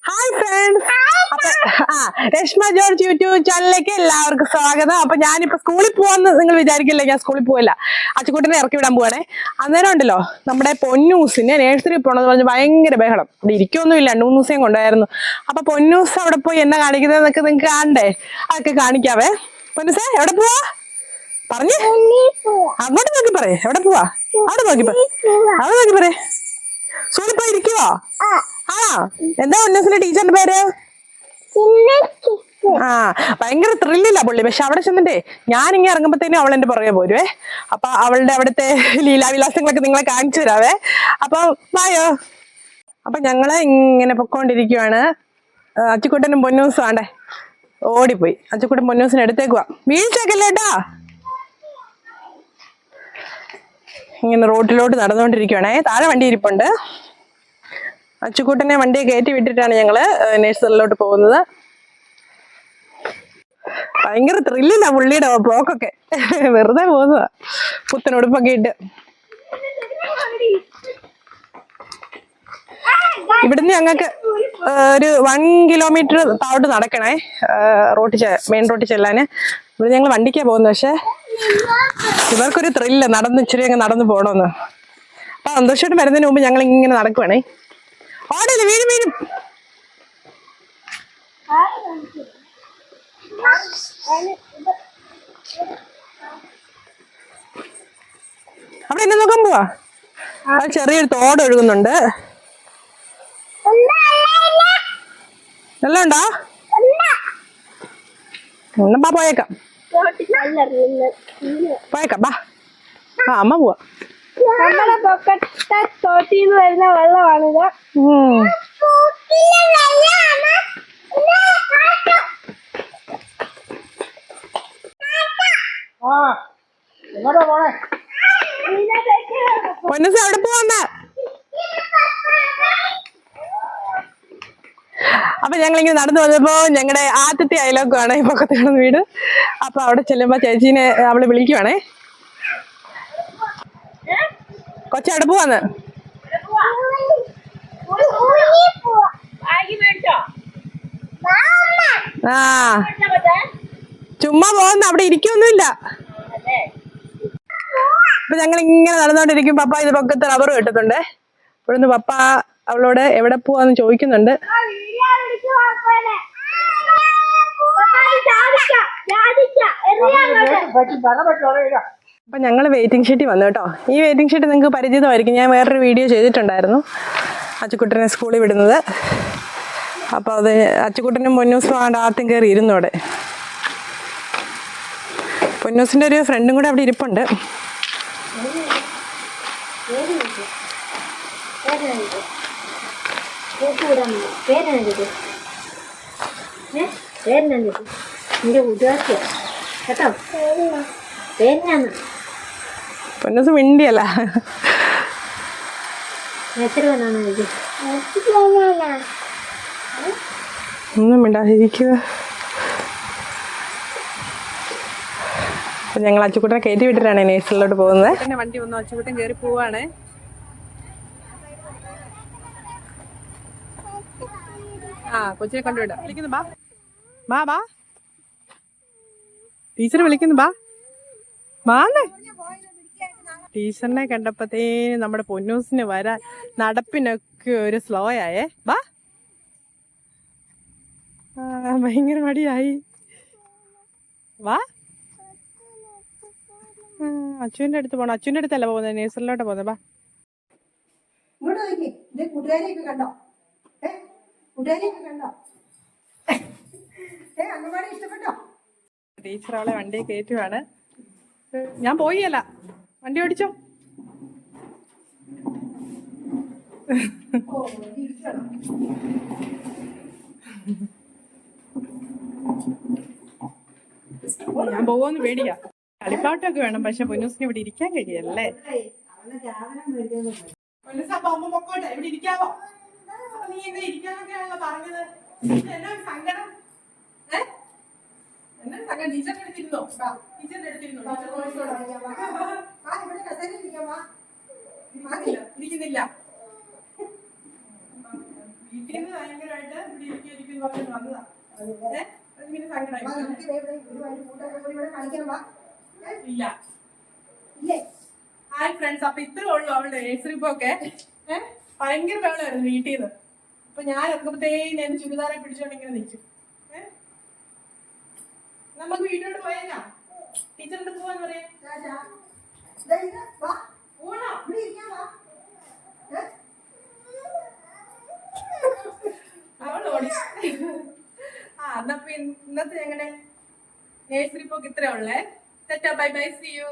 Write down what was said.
Hi friends, Reshma George YouTube ചാനലിലേക്ക് എല്ലാവർക്കും സ്വാഗതം. അപ്പൊ ഞാനിപ്പോ സ്കൂളിൽ പോവാന്ന് നിങ്ങൾ വിചാരിക്കില്ലേ, ഞാൻ സ്കൂളിൽ പോവില്ല. അച്ചുകുട്ടിനെ ഇറക്കി വിടാൻ പോവാണേ. അന്നേരം ഉണ്ടല്ലോ, നമ്മുടെ പൊന്നൂസിനെ നേഴ്സറി പോണെന്ന് പറഞ്ഞ് ഭയങ്കര ബഹളം. അവിടെ ഇരിക്കൊന്നുമില്ല, 2-3 ദിവസം കൊണ്ടായിരുന്നു. അപ്പൊ പൊന്നൂസ് അവിടെ പോയി എന്നെ കാണിക്കുന്നതെന്നൊക്കെ നിങ്ങൾക്ക് കാണണ്ടേ? അതൊക്കെ കാണിക്കാവേ. പൊന്നൂസേ എവിടെ പോവാ പറഞ്ഞു, അങ്ങോട്ട് നോക്കി പറയേ. എവിടെ പോവാ? അവിടെ നോക്കി പറയേ. സ്കൂളിൽ പോയി ഇരിക്കുവോ? എന്താ പൊന്നൂസിന്റെ ടീച്ചറിന്റെ പേര്? ഭയങ്കര ത്രില്ലില്ല പുള്ളി. പക്ഷെ അവിടെ ചെന്നിട്ടേ ഞാനിങ്ങനെ ഇറങ്ങുമ്പോഴത്തേനും അവൾ എന്റെ പുറകെ പോരുവേ. അപ്പൊ അവളുടെ അവിടുത്തെ ലീലാവിലാസങ്ങളൊക്കെ നിങ്ങളെ കാണിച്ചു തരാവേ. അപ്പൊ വായോ. അപ്പൊ ഞങ്ങള് ഇങ്ങനെ പൊക്കോണ്ടിരിക്കുവാണ്. അച്ചുക്കുട്ടനും പൊന്നൂസും ആണ്ടേ ഓടിപ്പോയി. അച്ചുക്കുട്ടൻ പൊന്നൂസിന് എടുത്തേക്കുവാ. വീഴ്ചയൊക്കെല്ലേട്ടാ. ഇങ്ങനെ റോട്ടിലോട്ട് നടന്നുകൊണ്ടിരിക്കുവാണേ. താഴെ വണ്ടി ഇരിപ്പുണ്ട്. അച്ചുക്കുട്ടനെ വണ്ടിയെ കയറ്റി വിട്ടിട്ടാണ് ഞങ്ങള് നഴ്സറിയിലോട്ട് പോകുന്നത്. ഭയങ്കര ത്രില്ലില്ല പുള്ളിയുടെ പോക്കൊക്കെ. വെറുതെ പോകുന്നതാ പുത്തനുടുപ്പൊക്കെ ഇട്ട്. ഇവിടുന്ന് ഞങ്ങൾക്ക് ഒരു 1 കിലോമീറ്റർ താഴോട്ട് നടക്കണേ, മെയിൻ റോട്ടിൽ ചെല്ലാന്. ഇവിടെ ഞങ്ങൾ വണ്ടിക്കാ പോകുന്നത്. പക്ഷെ ഇവർക്കൊരു ത്രില്ല്, ഇച്ചിരി അങ്ങ് നടന്നു പോകണമെന്ന്. അപ്പൊ സന്തോഷമായിട്ട് വരുന്നതിന് മുമ്പ് ഞങ്ങൾ ഇങ്ങനെ നടക്കുവാണേ. ഓടല്ലേ, വീഴും. അവിടെ എന്നെ നോക്കാൻ പോവാ. ചെറിയൊരു തോട് ഒഴുകുന്നുണ്ട്. എല്ലാം ഉണ്ടോ? എന്നാ പോയേക്കാം. ബാ. അമ്മ പോവാ. തോട്ടിന്ന് വരുന്ന വെള്ളമാണിത്. പൊന്നൂസ് എവിടെ പോവാ? അപ്പൊ ഞങ്ങളിങ്ങനെ നടന്നു വന്നപ്പോ ഞങ്ങളുടെ ആദ്യത്തെ അയലോക്കാണ് ഈ പക്കത്ത് കാണുന്ന വീട്. അപ്പൊ അവിടെ ചെല്ലുമ്പോ ചേച്ചീനെ അവള് വിളിക്കുവാണേ. കൊച്ചെവിടെ പോവാന്ന്? ചുമ്മാ പോകുന്ന, അവിടെ ഇരിക്കൊന്നുമില്ല. അപ്പൊ ഞങ്ങൾ ഇങ്ങനെ നടന്നുകൊണ്ടിരിക്കും. പപ്പ ഇത് പൊക്കത്ത് റബ്ബർ വെട്ടുന്നുണ്ട്. ഇവിടുന്ന് പപ്പ അവളോട് എവിടെ പോവാന്ന് ചോദിക്കുന്നുണ്ട്. അപ്പൊ ഞങ്ങള് വെയിറ്റിംഗ് ഷീറ്റിൽ വന്നു കേട്ടോ. ഈ വെയിറ്റിംഗ് ഷീറ്റ് നിങ്ങൾക്ക് പരിചിതമായിരിക്കും. ഞാൻ വേറൊരു വീഡിയോ ചെയ്തിട്ടുണ്ടായിരുന്നു അച്ചുക്കുട്ടനെ സ്കൂളിൽ വിടുന്നത്. അപ്പൊ അത് അച്ചുക്കുട്ടനും പൊന്നൂസും ആദ്യം കയറി ഇരുന്നു അവിടെ. പൊന്നൂസിന്റെ ഒരു ഫ്രണ്ടും കൂടെ അവിടെ ഇരിപ്പുണ്ട്. പൊന്നൂസ് മിണ്ടിയല്ല. ഒന്നും മിണ്ടാതിരിക്കുക. അപ്പൊ ഞങ്ങൾ അച്ചുക്കുട്ടനെ കയറ്റി വിട്ടിട്ടാണ് നേഴ്സറിലോട്ട് പോകുന്നത്. വണ്ടി വന്നു, അച്ചുക്കുട്ടൻ കയറി പോവാണ്. കൊച്ചിനെ കൊണ്ടുവിടാം. വിളിക്കുന്നു, ബാ. ടീച്ചർ വിളിക്കുന്നു, ബാന്നേ. ടീച്ചറിനെ കണ്ടപ്പോഴത്തേന് നമ്മുടെ പൊന്നൂസിന് വരാൻ നടപ്പിനൊക്കെ ഒരു സ്ലോ ആയേ. ഭയങ്കര മടിയായി. വാ. അച്ചുവിന്റെ അടുത്ത് പോണം. അച്ചുവിന്റെ അടുത്തല്ല പോകുന്നത്, നേഴ്സറിലോട്ടാ പോകുന്നത്. ടീച്ചർ അവളെ വണ്ടി കയറ്റുവാണ്. ഞാൻ പോയില്ല, വണ്ടി ഓടിച്ചോ. ഞാൻ പോവോന്ന് പേടിയാ. കളിപ്പാട്ടൊക്കെ വേണം, പക്ഷെ പൊന്നൂസിന് ഇവിടെ ഇരിക്കാൻ കഴിയല്ലേ. പൊക്കോട്ടെ, ഇവിടെ ഇരിക്കാവോ? നീ എങ്ങനെ ഇരിക്കാനൊക്കെയാണല്ലോ പറഞ്ഞത്. എന്നാ സങ്കടം? എന്നാ സങ്കടം? ടീച്ചറിന്റെ അടുത്തിരുന്നോ? ഇരിക്കുന്നില്ല. വീട്ടിൽ നിന്ന് ഭയങ്കരമായിട്ട് ഇവിടെ ഇരിക്കും പറഞ്ഞിട്ട് വന്നതാ. അത് പിന്നെ സങ്കടമായി. ഇല്ല. ഹായ് ഫ്രണ്ട്സ്, അപ്പൊ ഇത്രേ ഉള്ളൂ അവളുടെ നേഴ്സറി പോക്കെ. ഭയങ്കര ബഹളമായിരുന്നു വീട്ടിൽ നിന്ന്. അപ്പൊ ഞാൻ ഇറങ്ങുമ്പോഴത്തേക്കും എന്റെ ചുരിദാറെ പിടിച്ചോണ്ട് ഇങ്ങനെ നിൽക്കും. നമുക്ക് വീട്ടിലോട്ട് പോയേക്കാം. ടീച്ചറിന്റെ പോവാന്ന് പറയാം. അവളോടി. എന്നാ ഇന്നത്തെ ഞങ്ങളുടെ നേഴ്സറി പോക്ക് ഇത്രേ ഉള്ളേ. Bye bye, see U.